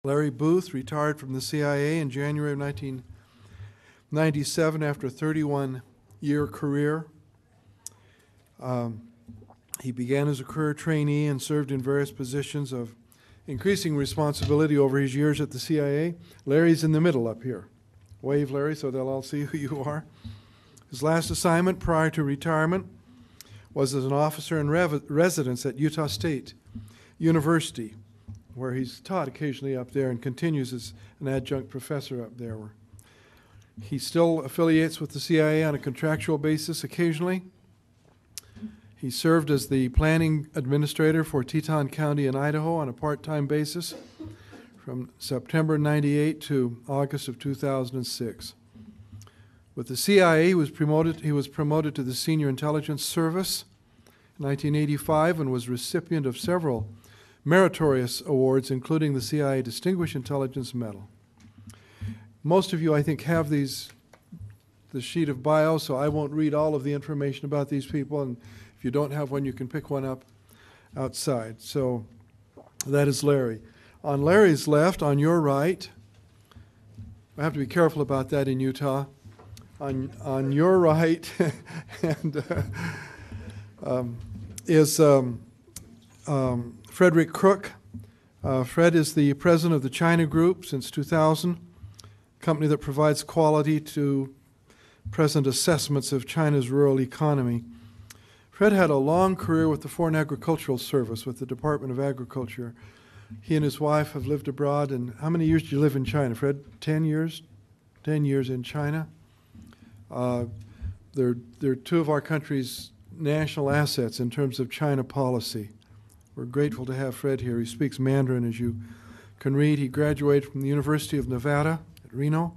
Larry Booth retired from the CIA in January of 1997 after a 31-year career. He began as a career trainee and served in various positions of increasing responsibility over his years at the CIA. Larry's in the middle up here. Wave, Larry, so they'll all see who you are. His last assignment prior to retirement was as an officer in residence at Utah State University, where he's taught occasionally up there and continues as an adjunct professor up there. He still affiliates with the CIA on a contractual basis occasionally. He served as the planning administrator for Teton County in Idaho on a part-time basis from September 98 to August of 2006. With the CIA, he was promoted to the Senior Intelligence Service in 1985 and was recipient of several meritorious awards, including the CIA Distinguished Intelligence Medal. Most of you, I think, have the sheet of bio, so I won't read all of the information about these people, and if you don't have one, you can pick one up outside. So that is Larry. On Larry's left, on your right, I have to be careful about that in Utah. On your right is Frederick Crook. Fred is the president of the China Group since 2000, a company that provides quality to present assessments of China's rural economy. Fred had a long career with the Foreign Agricultural Service with the Department of Agriculture. He and his wife have lived abroad. And how many years did you live in China, Fred? 10 years? 10 years in China. They're two of our country's national assets in terms of China policy. We're grateful to have Fred here. He speaks Mandarin, as you can read. He graduated from the University of Nevada at Reno,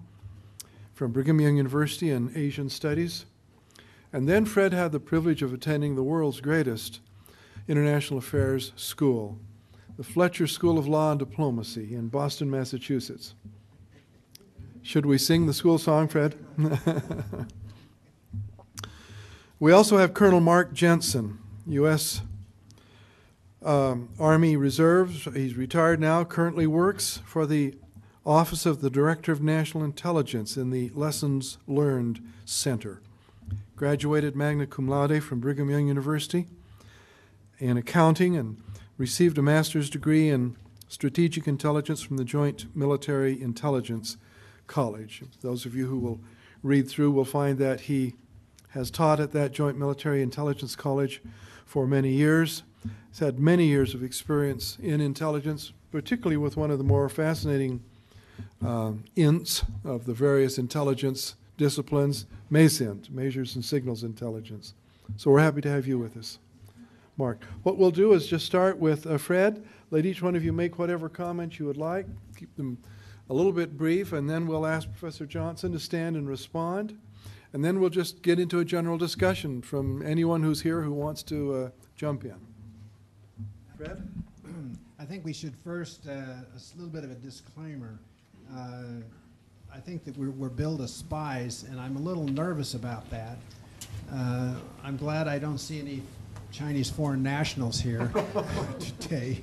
from Brigham Young University in Asian Studies. And then Fred had the privilege of attending the world's greatest international affairs school, the Fletcher School of Law and Diplomacy in Boston, Massachusetts. Should we sing the school song, Fred? We also have Colonel Mark Jensen, U.S. Army Reserves. He's retired now, currently works for the Office of the Director of National Intelligence in the Lessons Learned Center. Graduated magna cum laude from Brigham Young University in accounting and received a master's degree in strategic intelligence from the Joint Military Intelligence College. Those of you who will read through will find that he has taught at that Joint Military Intelligence College for many years. He's had many years of experience in intelligence, particularly with one of the more fascinating INTs of the various intelligence disciplines, MASINT, Measures and Signals Intelligence. So we're happy to have you with us, Mark. What we'll do is just start with Fred. Let each one of you make whatever comments you would like. Keep them a little bit brief, and then we'll ask Professor Johnson to stand and respond. And then we'll just get into a general discussion from anyone who's here who wants to jump in. Fred? I think we should first, a little bit of a disclaimer. I think that we're billed as spies, and I'm a little nervous about that. I'm glad I don't see any Chinese foreign nationals here today.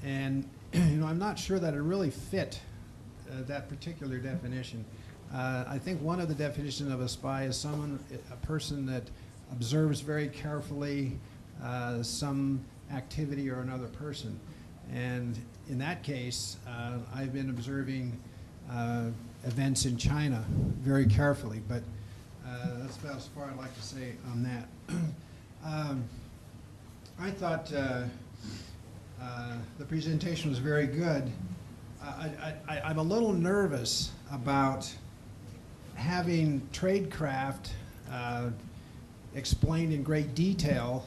And I'm not sure that it really fit that particular definition. I think one of the definitions of a spy is a person that observes very carefully some activity or another person. And in that case, I've been observing events in China very carefully, but that's about as far I'd like to say on that. I thought the presentation was very good. I'm a little nervous about having tradecraft explained in great detail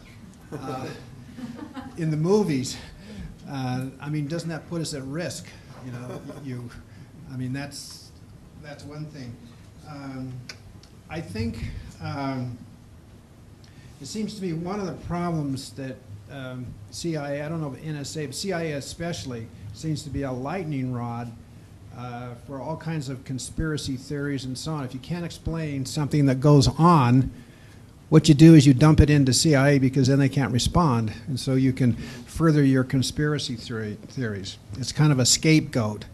in the movies. I mean, doesn't that put us at risk? I mean, that's one thing. I think it seems to be one of the problems that CIA, I don't know if NSA, but CIA especially, seems to be a lightning rod for all kinds of conspiracy theories and so on. If you can't explain something that goes on what you do is you dump it into CIA because then they can't respond, and so you can further your conspiracy theories. It's kind of a scapegoat.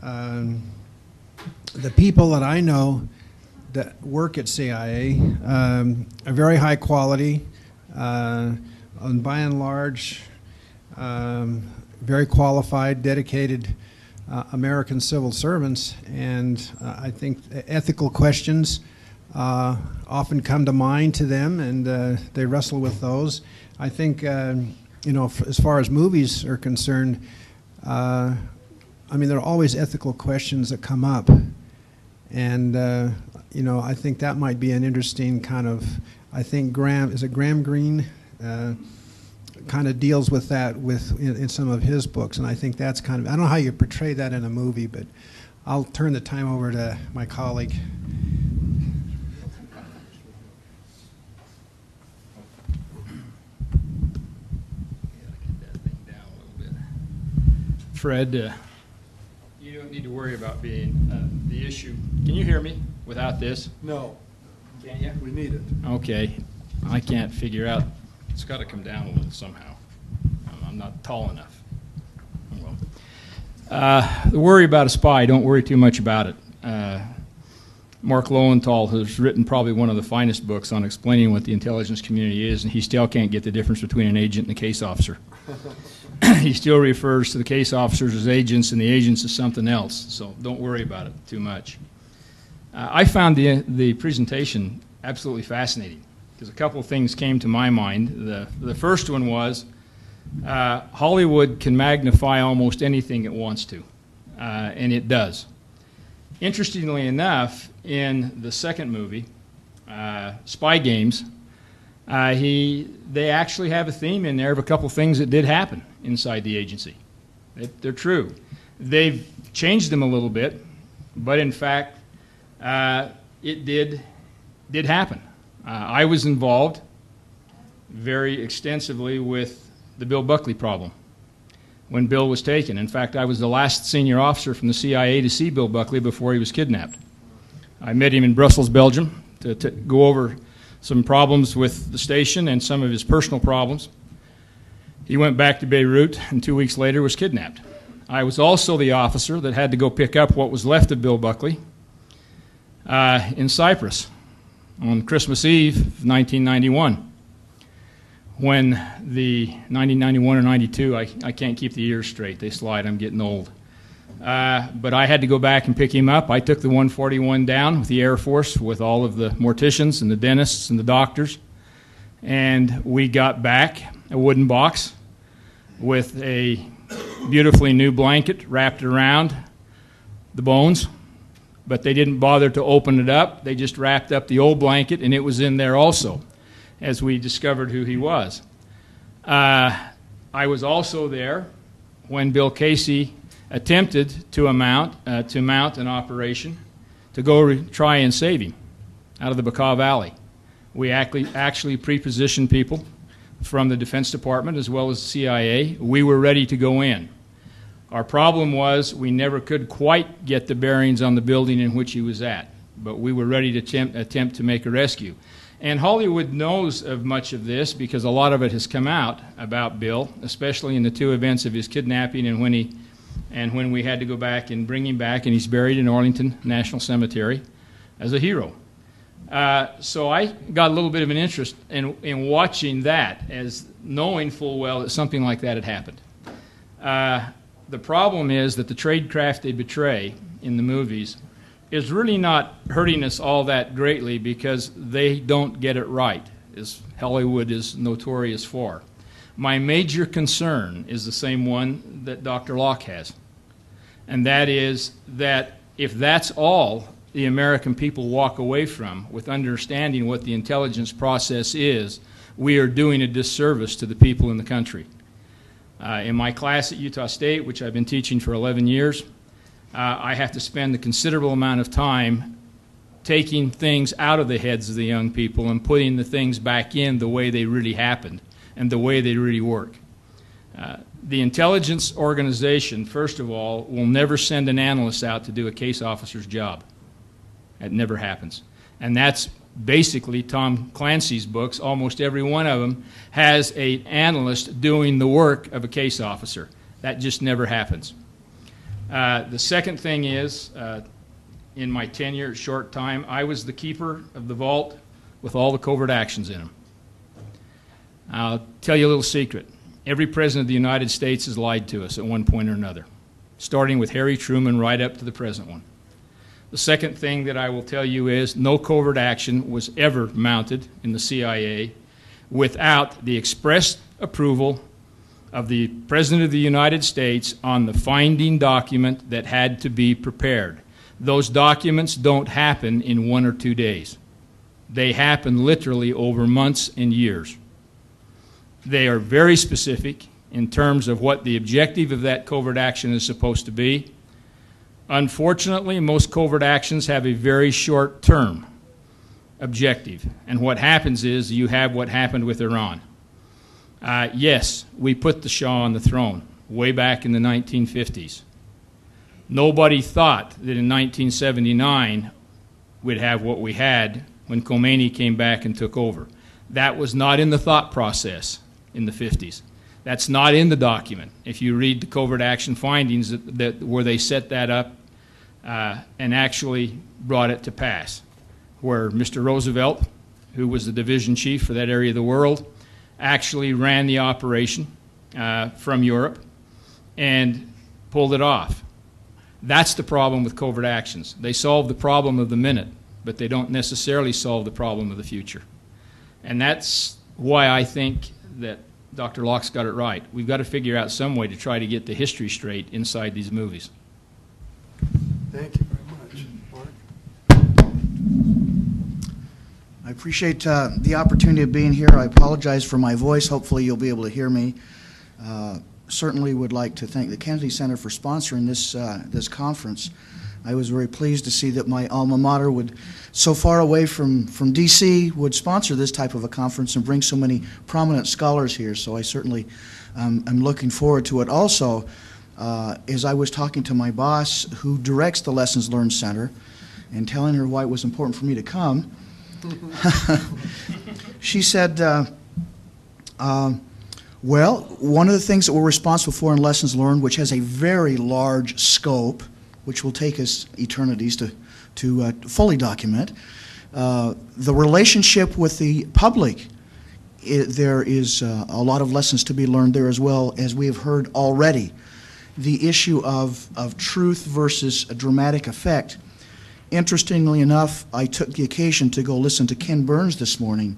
The people that I know that work at CIA are very high quality, and by and large, very qualified, dedicated American civil servants, and I think ethical questions often come to mind to them, and they wrestle with those. I think, as far as movies are concerned, there are always ethical questions that come up, and I think that might be an interesting kind of. I think Graham Greene kind of deals with that in some of his books, and I think that's kind of. I don't know how you portray that in a movie, but I'll turn the time over to my colleague. Fred, you don't need to worry about being the issue. Can you hear me without this? No. Can you? We need it. Okay. I can't figure out. It's got to come down a little somehow. I'm not tall enough. Well, the worry about a spy, don't worry too much about it. Mark Lowenthal has written probably one of the finest books on explaining what the intelligence community is, and he still can't get the difference between an agent and a case officer. He still refers to the case officers as agents and the agents as something else, so don't worry about it too much. I found the presentation absolutely fascinating because a couple of things came to my mind. The first one was Hollywood can magnify almost anything it wants to, and it does. Interestingly enough, in the second movie, Spy Games, they actually have a theme in there of a couple things that did happen inside the agency. They're true. They've changed them a little bit, but in fact, it did happen. I was involved very extensively with the Bill Buckley problem when Bill was taken. In fact, I was the last senior officer from the CIA to see Bill Buckley before he was kidnapped. I met him in Brussels, Belgium, to go over some problems with the station and some of his personal problems. He went back to Beirut and 2 weeks later was kidnapped. I was also the officer that had to go pick up what was left of Bill Buckley in Cyprus on Christmas Eve of 1991. When the 1991 or 92, I can't keep the years straight. They slide. I'm getting old. But I had to go back and pick him up. I took the 141 down with the Air Force with all of the morticians and the dentists and the doctors. And we got back a wooden box with a beautifully new blanket wrapped around the bones. But they didn't bother to open it up. They just wrapped up the old blanket, and it was in there also, as we discovered who he was. I was also there when Bill Casey attempted to mount an operation to go try and save him out of the Baca Valley. We actually pre-positioned people from the Defense Department as well as the CIA. We were ready to go in. Our problem was we never could quite get the bearings on the building in which he was at, but we were ready to attempt to make a rescue. And Hollywood knows of much of this because a lot of it has come out about Bill, especially in the two events of his kidnapping and when we had to go back and bring him back, and he's buried in Arlington National Cemetery as a hero. So I got a little bit of an interest in watching that, as knowing full well that something like that had happened. The problem is that the tradecraft they betray in the movies is really not hurting us all that greatly because they don't get it right, as Hollywood is notorious for. My major concern is the same one that Dr. Locke has, and that is that if that's all the American people walk away from with understanding what the intelligence process is, we are doing a disservice to the people in the country. In my class at Utah State, which I've been teaching for 11 years, I have to spend a considerable amount of time taking things out of the heads of the young people and putting the things back in the way they really happened and the way they really work. The intelligence organization, first of all, will never send an analyst out to do a case officer's job. That never happens. And that's basically Tom Clancy's books, almost every one of them, has an analyst doing the work of a case officer. That just never happens. The second thing is, in my tenure, short time, I was the keeper of the vault with all the covert actions in them. I'll tell you a little secret. Every president of the United States has lied to us at one point or another, starting with Harry Truman right up to the present one. The second thing that I will tell you is no covert action was ever mounted in the CIA without the express approval of the President of the United States on the finding document that had to be prepared. Those documents don't happen in 1 or 2 days. They happen literally over months and years. They are very specific in terms of what the objective of that covert action is supposed to be. Unfortunately, most covert actions have a very short-term objective. And what happens is you have what happened with Iran. Yes, we put the Shah on the throne way back in the 1950s. Nobody thought that in 1979 we'd have what we had when Khomeini came back and took over. That was not in the thought process in the 50s. That's not in the document. If you read the covert action findings where they set that up and actually brought it to pass, where Mr. Roosevelt, who was the division chief for that area of the world, actually ran the operation from Europe and pulled it off. That's the problem with covert actions. They solve the problem of the minute, but they don't necessarily solve the problem of the future. And that's why I think that Dr. Locke's got it right. We've got to figure out some way to try to get the history straight inside these movies. Thank you very much. Mark? I appreciate the opportunity of being here. I apologize for my voice. Hopefully you'll be able to hear me. Certainly would like to thank the Kennedy Center for sponsoring this conference. I was very pleased to see that my alma mater would, so far away from D.C., would sponsor this type of a conference and bring so many prominent scholars here. So I certainly am looking forward to it. Also, as I was talking to my boss, who directs the Lessons Learned Center, and telling her why it was important for me to come, she said, well, one of the things that we're responsible for in Lessons Learned, which has a very large scope, which will take us eternities to fully document, the relationship with the public. There is a lot of lessons to be learned there, as well as we have heard already. The issue of truth versus a dramatic effect. Interestingly enough, I took the occasion to go listen to Ken Burns this morning,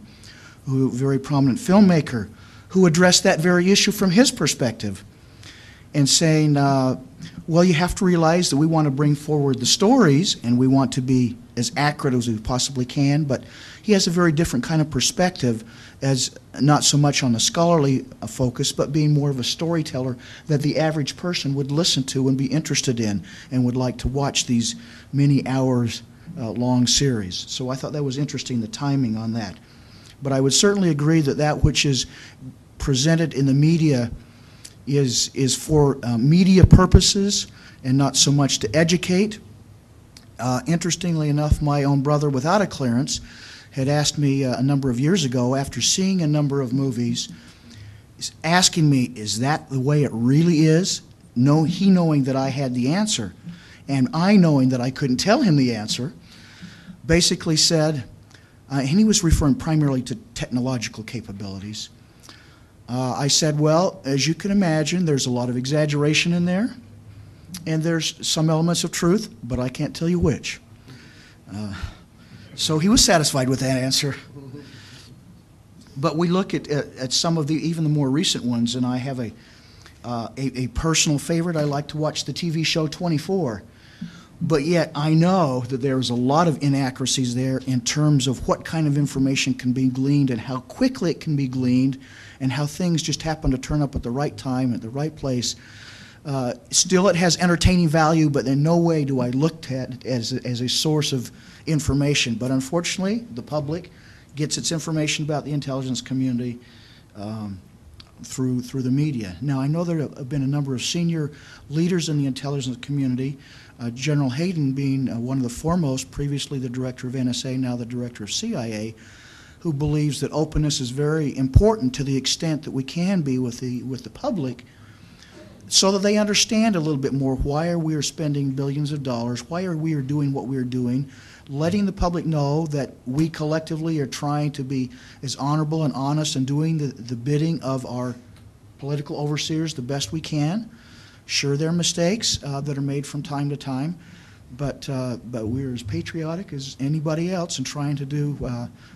who a very prominent filmmaker, who addressed that very issue from his perspective, and saying, well, you have to realize that we want to bring forward the stories and we want to be as accurate as we possibly can, but he has a very different kind of perspective, as not so much on the scholarly focus, but being more of a storyteller that the average person would listen to and be interested in and would like to watch these many hours long series. So I thought that was interesting, the timing on that. But I would certainly agree that that which is presented in the media is for media purposes and not so much to educate. Interestingly enough, my own brother, without a clearance, had asked me a number of years ago, after seeing a number of movies, asking me, is that the way it really is? No, he knowing that I had the answer, and I knowing that I couldn't tell him the answer, basically said, and he was referring primarily to technological capabilities. I said, well, as you can imagine, there's a lot of exaggeration in there, and there's some elements of truth, but I can't tell you which. So he was satisfied with that answer. But we look at some of even the more recent ones, and I have a personal favorite. I like to watch the TV show 24. But yet I know that there's a lot of inaccuracies there in terms of what kind of information can be gleaned and how quickly it can be gleaned and how things just happen to turn up at the right time, at the right place. Still, it has entertaining value, but in no way do I look at it as a source of information. But unfortunately, the public gets its information about the intelligence community through the media. Now, I know there have been a number of senior leaders in the intelligence community, General Hayden being one of the foremost, previously the director of NSA, now the director of CIA, who believes that openness is very important to the extent that we can be with the public, so that they understand a little bit more why are we spending billions of dollars, why are we doing what we're doing, letting the public know that we collectively are trying to be as honorable and honest and doing the bidding of our political overseers the best we can. Sure, there are mistakes that are made from time to time, but we're as patriotic as anybody else in trying to do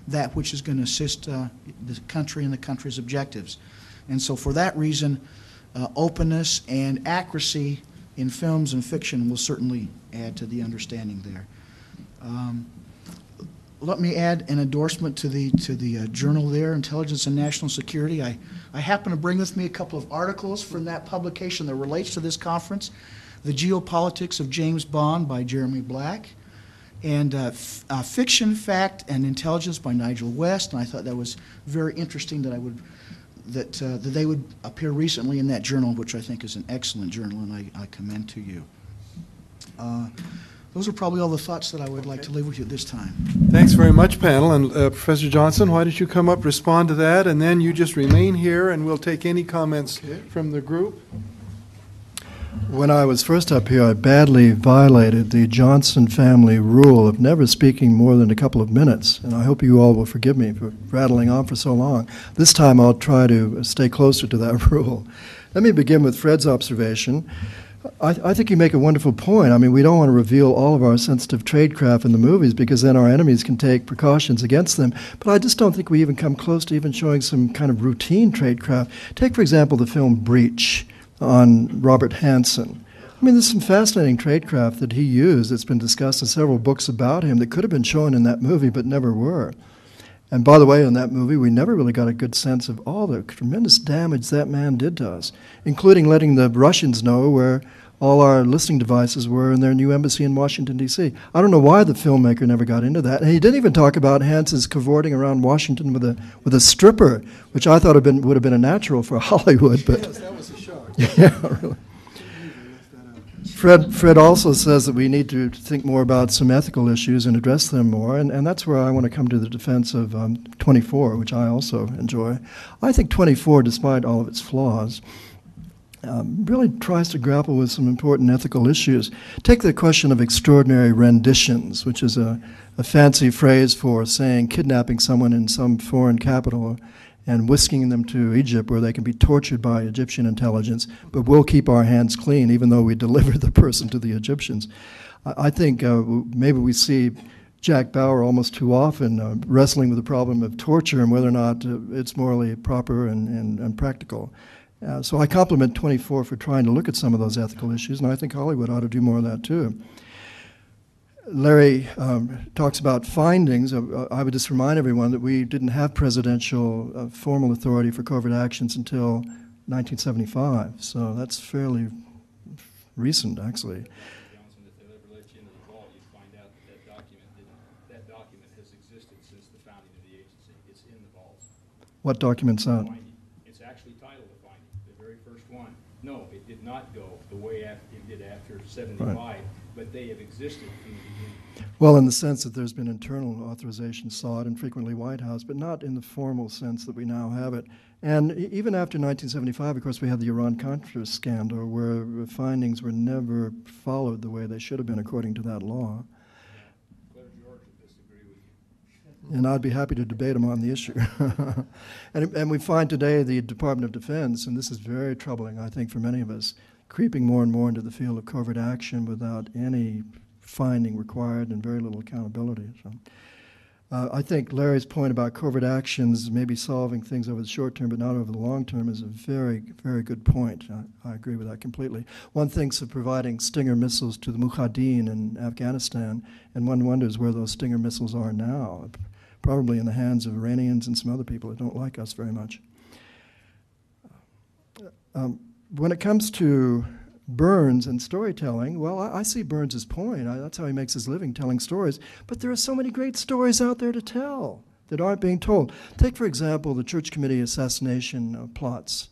that which is going to assist the country and the country's objectives. And so for that reason, openness and accuracy in films and fiction will certainly add to the understanding there. Let me add an endorsement to the journal there, Intelligence and National Security. I happen to bring with me a couple of articles from that publication that relates to this conference. The Geopolitics of James Bond by Jeremy Black, and Fiction, Fact, and Intelligence by Nigel West. And I thought that was very interesting that they would appear recently in that journal, which I think is an excellent journal, and I commend to you. Those are probably all the thoughts that I would like to leave with you at this time. Thanks very much, panel. And Professor Johnson, why don't you come up, respond to that, and then you just remain here, and we'll take any comments from the group. When I was first up here, I badly violated the Johnson family rule of never speaking more than a couple of minutes, and I hope you all will forgive me for rattling on for so long. This time I'll try to stay closer to that rule. Let me begin with Fred's observation. I think you make a wonderful point. I mean, we don't want to reveal all of our sensitive tradecraft in the movies because then our enemies can take precautions against them. But I just don't think we even come close to even showing some kind of routine tradecraft. Take, for example, the film Breach on Robert Hansen. I mean, there's some fascinating tradecraft that he used that's been discussed in several books about him that could have been shown in that movie but never were. And by the way, in that movie, we never really got a good sense of all the tremendous damage that man did to us, including letting the Russians know where all our listening devices were in their new embassy in Washington, D.C. I don't know why the filmmaker never got into that. And he didn't even talk about Hansen's cavorting around Washington with a stripper, which I thought would have been a natural for Hollywood. But Yes, that was a shock. yeah, really. Fred also says that we need to think more about some ethical issues and address them more, and that's where I want to come to the defense of 24, which I also enjoy. I think 24, despite all of its flaws, really tries to grapple with some important ethical issues. Take the question of extraordinary renditions, which is a fancy phrase for saying kidnapping someone in some foreign capital and whisking them to Egypt where they can be tortured by Egyptian intelligence, but we'll keep our hands clean even though we deliver the person to the Egyptians. I think maybe we see Jack Bauer almost too often wrestling with the problem of torture and whether or not it's morally proper and practical. So I compliment 24 for trying to look at some of those ethical issues, and I think Hollywood ought to do more of that too. Larry talks about findings. I would just remind everyone that we didn't have presidential formal authority for covert actions until 1975, so that's fairly recent, actually. Johnson, if they'll ever let you into the vault, you'd find out that document has existed since the founding of the agency. It's in the vaults. What document's that? It's actually titled The Finding, the very first one. No, it did not go the way it did after 75, right. But they have existed from the beginning. Well, in the sense that there's been internal authorization sought and frequently White House, but not in the formal sense that we now have it. And even after 1975, of course, we had the Iran-Contra scandal where the findings were never followed the way they should have been according to that law. Claire George would disagree with you. And I'd be happy to debate them on the issue. And we find today the Department of Defense, and this is very troubling, I think, for many of us, creeping more and more into the field of covert action without any finding required and very little accountability. So, I think Larry's point about covert actions maybe solving things over the short term but not over the long term is a very, very good point. I agree with that completely. One thinks of providing Stinger missiles to the Mujahideen in Afghanistan, and one wonders where those Stinger missiles are now, probably in the hands of Iranians and some other people that don't like us very much. When it comes to Burns and storytelling, well, I see Burns' point. That's how he makes his living, telling stories. But there are so many great stories out there to tell that aren't being told. Take, for example, the Church Committee assassination plots.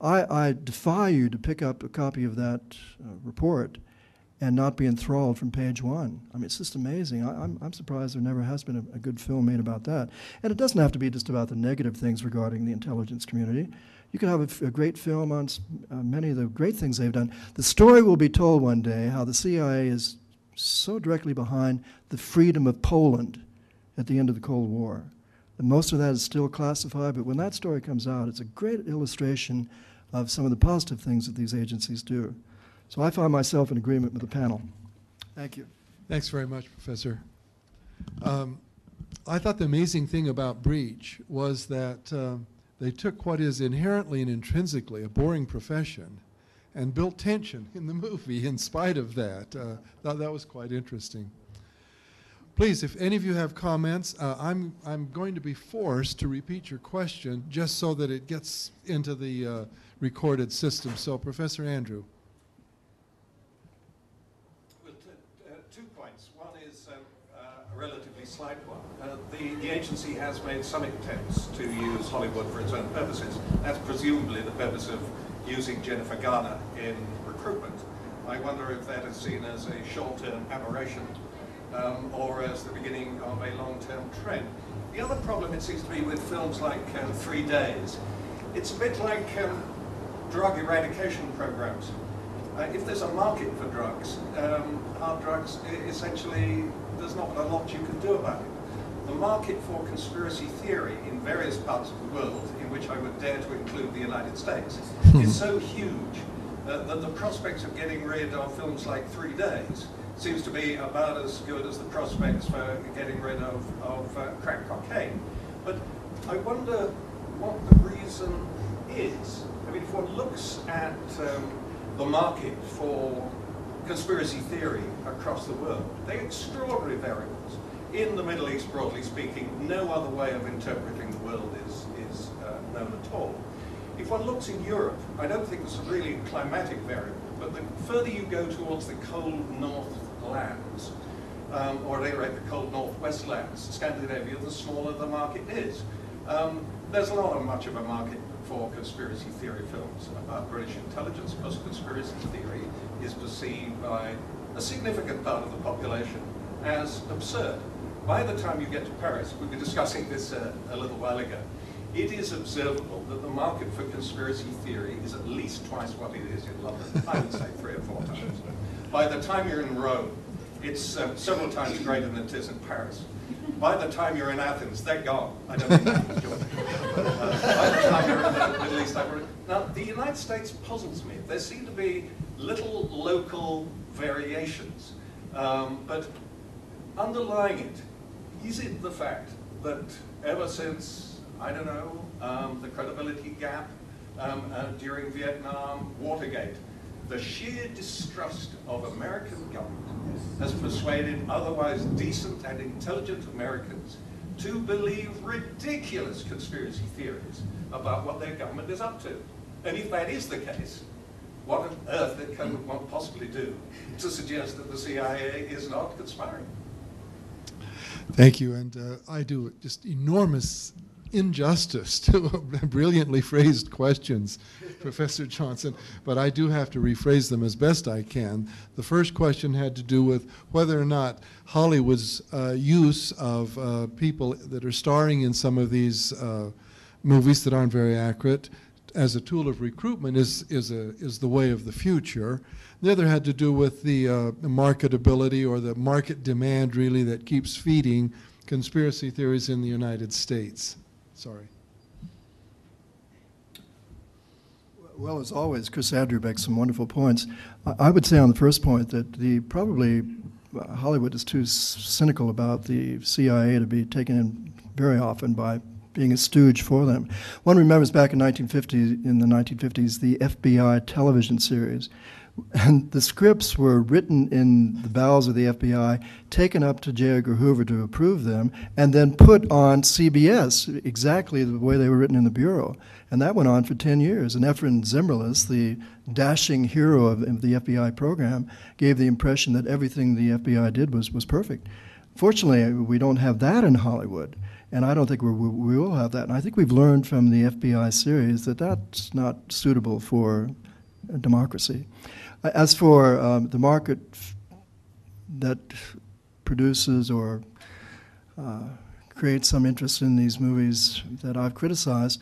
I defy you to pick up a copy of that report and not be enthralled from page one. I mean, it's just amazing. I'm surprised there never has been a good film made about that. And it doesn't have to be just about the negative things regarding the intelligence community. You can have a great film on many of the great things they've done. The story will be told one day how the CIA is so directly behind the freedom of Poland at the end of the Cold War. And most of that is still classified, but when that story comes out, it's a great illustration of some of the positive things that these agencies do. So I find myself in agreement with the panel. Thank you. Thanks very much, Professor. I thought the amazing thing about Breach was that they took what is inherently and intrinsically a boring profession and built tension in the movie in spite of that. Thought that was quite interesting. Please, if any of you have comments, I'm going to be forced to repeat your question just so that it gets into the recorded system. So, Professor Andrew. Well, 2 points. One is a relatively slight one. The agency has made some attempts to use Hollywood for its own purposes. That's presumably the purpose of using Jennifer Garner in Recruitment. I wonder if that is seen as a short-term aberration or as the beginning of a long-term trend. The other problem, it seems to be, with films like 3 Days, it's a bit like drug eradication programs. If there's a market for drugs, hard drugs, essentially, there's not a lot you can do about it. The market for conspiracy theory in various parts of the world, in which I would dare to include the United States, is so huge that the prospects of getting rid of films like 3 Days seems to be about as good as the prospects for getting rid of crack cocaine. But I wonder what the reason is. I mean, if one looks at the market for conspiracy theory across the world, they're extraordinary variables. In the Middle East, broadly speaking, no other way of interpreting the world is known at all. If one looks in Europe, I don't think it's a really climatic variable, but the further you go towards the cold north lands, or at any rate the cold northwest lands, Scandinavia, the smaller the market is. There's not much of a market for conspiracy theory films about British intelligence, because conspiracy theory is perceived by a significant part of the population as absurd. By the time you get to Paris, we were discussing this a little while ago, it is observable that the market for conspiracy theory is at least twice what it is in London. I would say 3 or 4 times. By the time you're in Rome, it's several times greater than it is in Paris. By the time you're in Athens, they're gone. I don't think that was Georgia. By the time you're in the Middle East, now, the United States puzzles me. There seem to be little local variations, but underlying it, is it the fact that ever since, I don't know, the credibility gap during Vietnam, Watergate, the sheer distrust of American government has persuaded otherwise decent and intelligent Americans to believe ridiculous conspiracy theories about what their government is up to? And if that is the case, what on earth can one possibly do to suggest that the CIA is not conspiring? Thank you, and I do just enormous injustice to brilliantly phrased questions, Professor Johnson, but I do have to rephrase them as best I can. The first question had to do with whether or not Hollywood's use of people that are starring in some of these movies that aren't very accurate as a tool of recruitment is the way of the future. The other had to do with the marketability or the market demand, really, that keeps feeding conspiracy theories in the United States. Sorry. Well, as always, Chris Andrew makes some wonderful points. I would say on the first point that probably Hollywood is too cynical about the CIA to be taken in very often by being a stooge for them. One remembers back in the 1950s, the FBI television series. And the scripts were written in the bowels of the FBI, taken up to J. Edgar Hoover to approve them, and then put on CBS exactly the way they were written in the Bureau. And that went on for 10 years. And Efren Zimmerlis, the dashing hero of the FBI program, gave the impression that everything the FBI did was perfect. Fortunately, we don't have that in Hollywood. And I don't think we will have that. And I think we've learned from the FBI series that that's not suitable for democracy. As for the market that produces or creates some interest in these movies that I've criticized,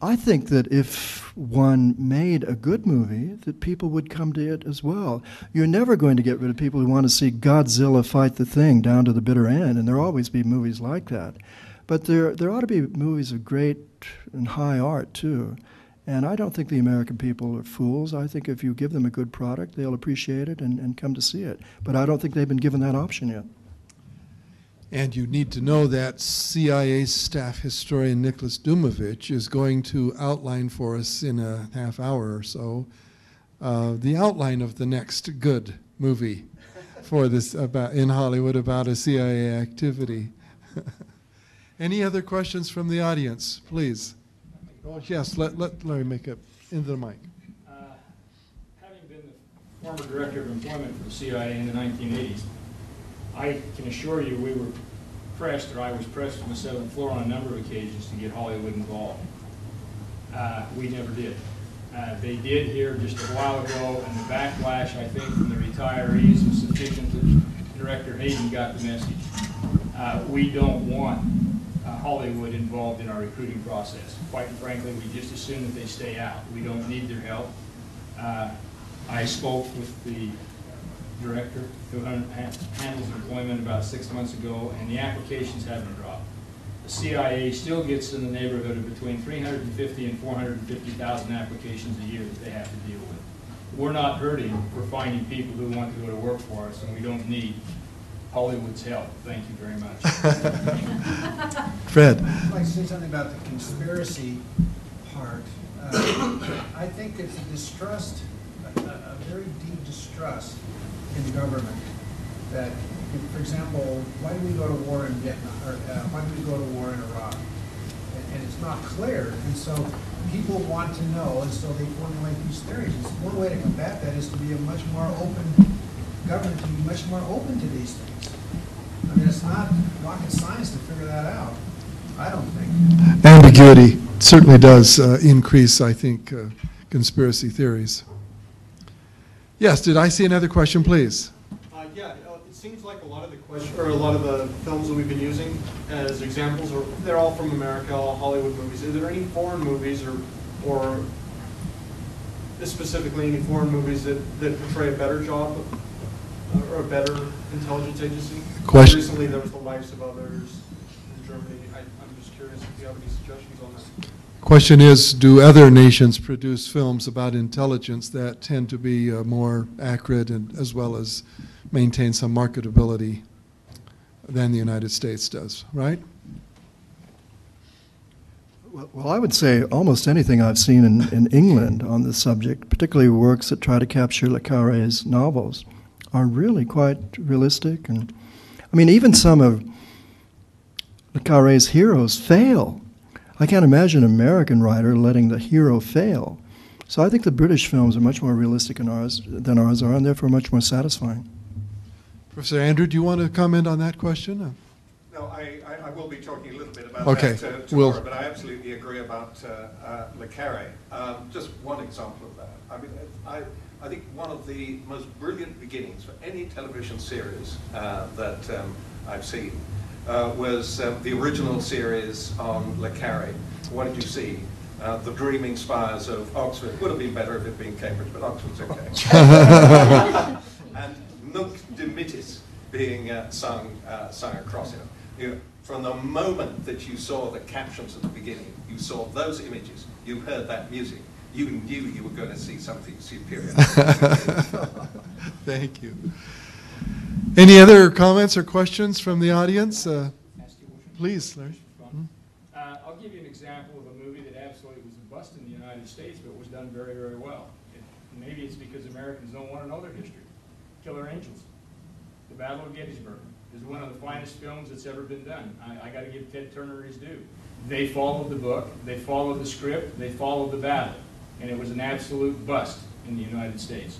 I think that if one made a good movie, that people would come to it as well. You're never going to get rid of people who want to see Godzilla fight the Thing down to the bitter end, and there'll always be movies like that. But there ought to be movies of great and high art, too. And I don't think the American people are fools. I think if you give them a good product, they'll appreciate it and come to see it. But I don't think they've been given that option yet. And you need to know that CIA staff historian Nicholas Dumovich is going to outline for us in a half hour or so the outline of the next good movie for this in Hollywood about a CIA activity. Any other questions from the audience, please? Oh, yes, let Larry make it into the mic. Having been the former director of employment for the CIA in the 1980s, I can assure you we were pressed, or I was pressed from the 7th floor on a number of occasions to get Hollywood involved. We never did. They did here just a while ago, and the backlash, I think, from the retirees was sufficient that Director Hayden got the message. We don't want Hollywood involved in our recruiting process. Quite frankly, we just assume that they stay out. We don't need their help. I spoke with the director who handles employment about 6 months ago, and the applications haven't dropped. The CIA still gets in the neighborhood of between 350 and 450,000 applications a year that they have to deal with. We're not hurting for finding people who want to go to work for us, and we don't need Hollywood's help. Thank you very much. Fred. I'd like to say something about the conspiracy part. I think it's a distrust, a very deep distrust in government that, for example, why do we go to war in Vietnam, or why do we go to war in Iraq? And it's not clear, and so people want to know, and so they formulate these theories. One way to combat that is to be a much more open government, to be much more open to these things. I mean, it's not rocket science to figure that out, I don't think. Ambiguity certainly does increase, I think, conspiracy theories. Yes, did I see another question, please? Yeah, it seems like a lot of the films that we've been using as examples they're all from America, all Hollywood movies. Are there any foreign movies or specifically any foreign movies that portray a better job or a better intelligence agency? Question. Recently there was The Lives of Others in Germany. I'm just curious if you have any suggestions on that. Question is, do other nations produce films about intelligence that tend to be more accurate and as well as maintain some marketability than the United States does, right? Well, I would say almost anything I've seen in England on this subject, particularly works that try to capture Le Carré's novels, are really quite realistic. And I mean, even some of Le Carré's heroes fail. I can't imagine an American writer letting the hero fail. So I think the British films are much more realistic than ours are, and therefore much more satisfying. Professor Andrew, do you want to comment on that question? No, I will be talking a little bit about Okay, that tomorrow, but I absolutely agree about Le Carré. Just one example of that. I mean, I think one of the most brilliant beginnings for any television series that I've seen was the original series on Le Carré. What did you see? The Dreaming Spires of Oxford. Would have been better if it had been Cambridge, but Oxford's okay. And Nunc Dimittis being sung across it. You know, from the moment that you saw the captions at the beginning, you saw those images, you heard that music, you knew you were going to see something superior. Thank you. Any other comments or questions from the audience? Please, Larry. I'll give you an example of a movie that absolutely was a bust in the United States, but was done very, very well. Maybe it's because Americans don't want to know their history. Killer Angels. The Battle of Gettysburg is one of the finest films that's ever been done. I got to give Ted Turner his due. They followed the book, they followed the script, they followed the battle, and it was an absolute bust in the United States.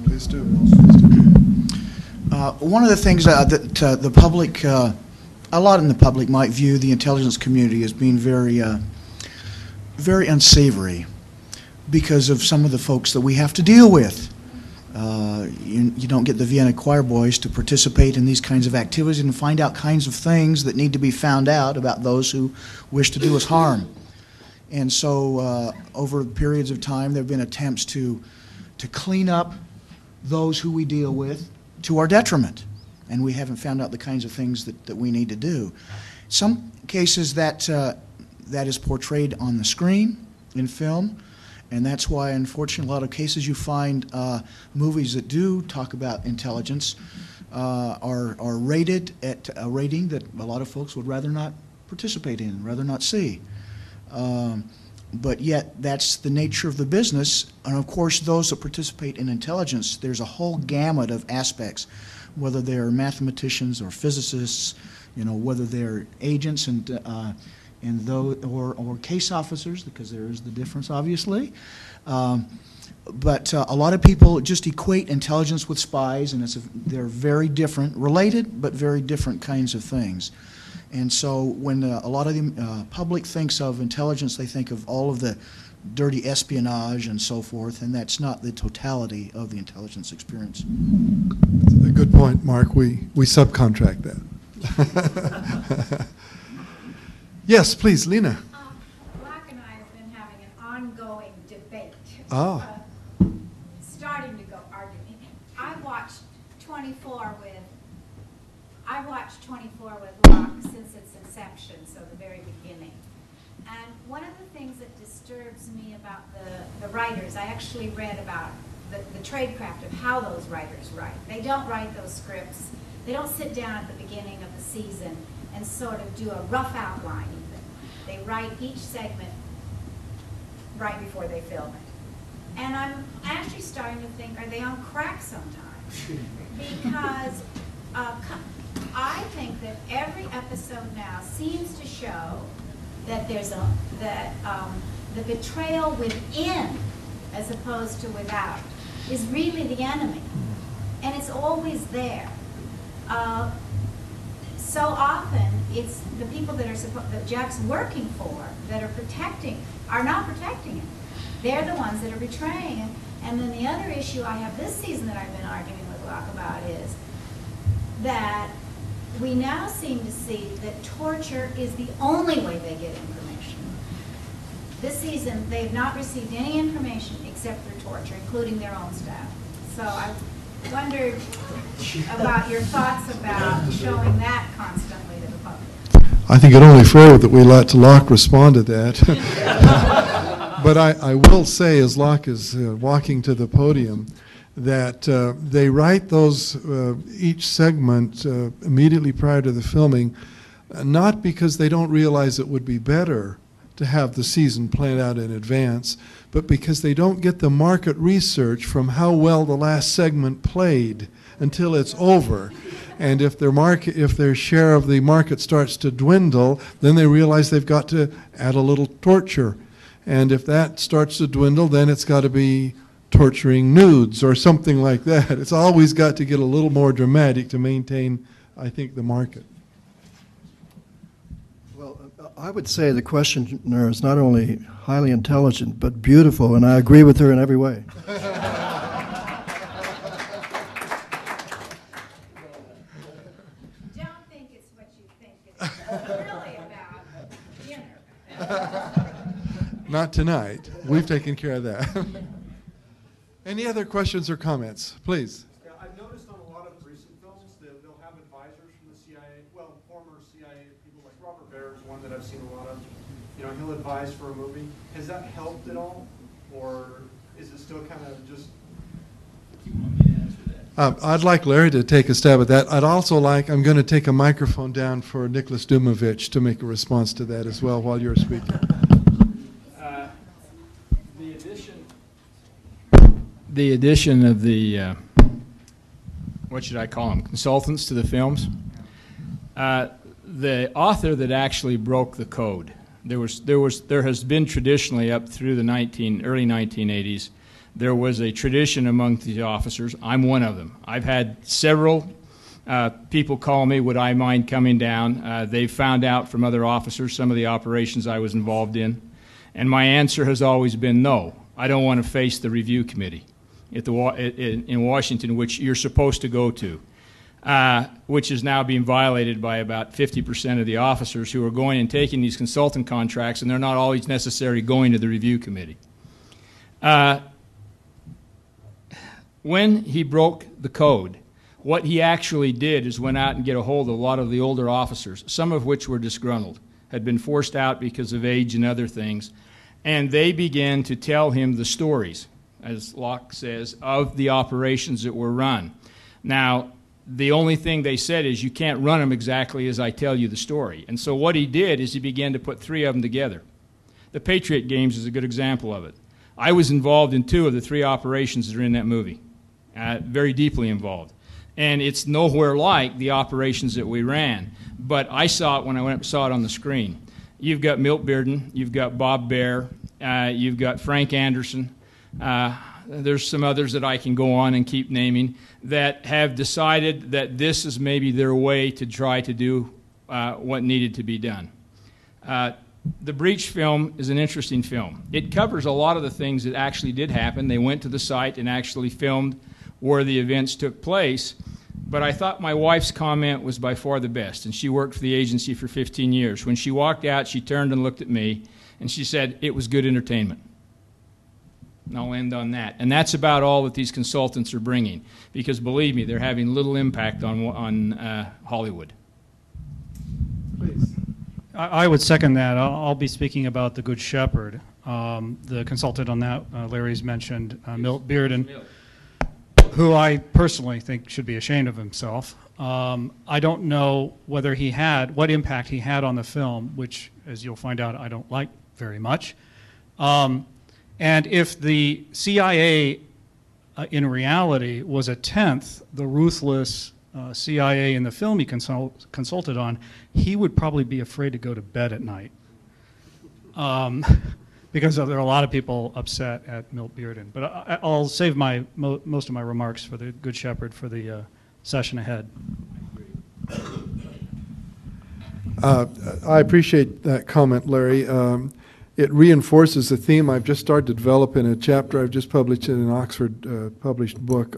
Please do. One of the things that the public, a lot in the public might view the intelligence community as being very, very unsavory because of some of the folks that we have to deal with. You don't get the Vienna Choir Boys to participate in these kinds of activities and find out kinds of things that need to be found out about those who wish to do us harm. And so over periods of time, there have been attempts to clean up those who we deal with to our detriment. And we haven't found out the kinds of things that we need to do. Some cases that is portrayed on the screen, in film, and that's why, unfortunately, in a lot of cases you find movies that do talk about intelligence are rated at a rating that a lot of folks would rather not participate in, rather not see. But yet, that's the nature of the business. And of course, those that participate in intelligence, there's a whole gamut of aspects, whether they're mathematicians or physicists, whether they're agents or case officers, because there is the difference, obviously. But a lot of people just equate intelligence with spies, and they're very different, related, but very different kinds of things. And so when a lot of the public thinks of intelligence, they think of all of the dirty espionage and so forth, and that's not the totality of the intelligence experience. That's a good point, Mark. We subcontract that. Yes, please, Lena. Black and I have been having an ongoing debate. Starting to go arguing. I watched 24 with Locke since its inception, so the very beginning. And one of the things that disturbs me about the writers, I actually read about the tradecraft of how those writers write. They don't write those scripts. They don't sit down at the beginning of the season and sort of do a rough outline even. They write each segment right before they film it. And I'm actually starting to think, are they on crack sometimes? Because I think that every episode now seems to show that there's the betrayal within, as opposed to without, is really the enemy. And it's always there. So often, it's the people that Jack's working for, that are not protecting him. They're the ones that are betraying him. And then the other issue I have this season that I've been arguing with Locke about is that we now seem to see that torture is the only way they get information. This season, they've not received any information except through torture, including their own staff. So I wondered about your thoughts about showing that constantly to the public. I think it only fair that we let Locke respond to that. But I will say, as Locke is walking to the podium, that they write those each segment immediately prior to the filming, not because they don't realize it would be better to have the season planned out in advance, but because they don't get the market research from how well the last segment played until it's over. And if their share of the market starts to dwindle, then they realize they've got to add a little torture. And if that starts to dwindle, then it's got to be torturing nudes or something like that. It's always got to get a little more dramatic to maintain, I think, the market. Well, I would say the questioner is not only highly intelligent, but beautiful, and I agree with her in every way. Don't think it's what you think it's really about dinner. Not tonight. We've taken care of that. Any other questions or comments? Please. Yeah, I've noticed on a lot of recent films that they'll have advisors from the CIA, well, former CIA people, like Robert Baer is one that I've seen a lot of. He'll advise for a movie. Has that helped at all? Or is it still kind of just... I'd like Larry to take a stab at that. I'm going to take a microphone down for Nicholas Dumovich to make a response to that as well while you're speaking. The addition of the, what should I call them, consultants to the films. The author that actually broke the code. There has been traditionally up through the early 1980s, there was a tradition among the officers. I'm one of them. I've had several People call me, would I mind coming down? They've found out from other officers some of the operations I was involved in. And my answer has always been no. I don't want to face the review committee in Washington, which you're supposed to go to, which is now being violated by about 50% of the officers who are going and taking these consultant contracts, and they're not always necessarily going to the review committee. When he broke the code, what he actually did is went out and get a hold of a lot of the older officers, some of which were disgruntled, had been forced out because of age and other things, and they began to tell him the stories, as Locke says, of the operations that were run. Now, the only thing they said is you can't run them exactly as I tell you the story. And so what he did is he began to put three of them together. The Patriot Games is a good example of it. I was involved in 2 of the 3 operations that are in that movie, very deeply involved. And it's nowhere like the operations that we ran. But I saw it when I went up and saw it on the screen. You've got Milt Bearden, you've got Bob Baer, you've got Frank Anderson. There's some others that I can go on and keep naming that have decided that this is maybe their way to try to do what needed to be done. The Breach film is an interesting film. It covers a lot of the things that actually did happen. They went to the site and actually filmed where the events took place. But I thought my wife's comment was by far the best, and she worked for the agency for 15 years. When she walked out, she turned and looked at me, and she said, "It was good entertainment." And I'll end on that. And that's about all that these consultants are bringing, because believe me, they're having little impact on Hollywood. Please. I would second that. I'll be speaking about The Good Shepherd. The consultant on that, Larry's mentioned, Milt Bearden, who I personally think should be ashamed of himself. I don't know whether he had, what impact he had on the film, which, as you'll find out, I don't like very much. And if the CIA, in reality, was a tenth the ruthless CIA in the film he consulted on, he would probably be afraid to go to bed at night. Because there are a lot of people upset at Milt Bearden. But I'll save most of my remarks for The Good Shepherd for the session ahead. I appreciate that comment, Larry. It reinforces the theme I've just started to develop in a chapter I've just published in an Oxford published book.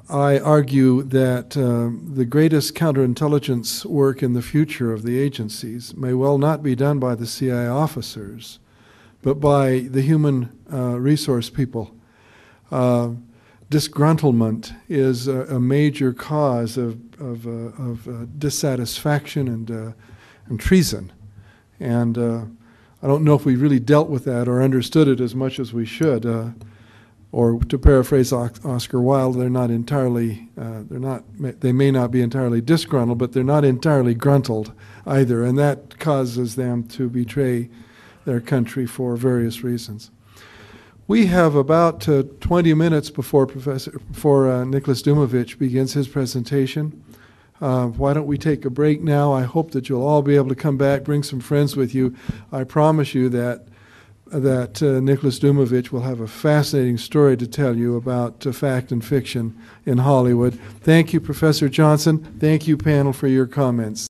I argue that the greatest counterintelligence work in the future of the agencies may well not be done by the CIA officers, but by the human resource people. Disgruntlement is a major cause of dissatisfaction and treason. And I don't know if we really dealt with that or understood it as much as we should. Or to paraphrase Oscar Wilde, they're not entirely, they may not be entirely disgruntled, but they're not entirely gruntled either. And that causes them to betray their country for various reasons. We have about 20 minutes before Nicholas Dumovich begins his presentation. Why don't we take a break now? I hope that you'll all be able to come back, bring some friends with you. I promise you that Nicholas Dumovich will have a fascinating story to tell you about fact and fiction in Hollywood. Thank you, Professor Johnson. Thank you, panel, for your comments.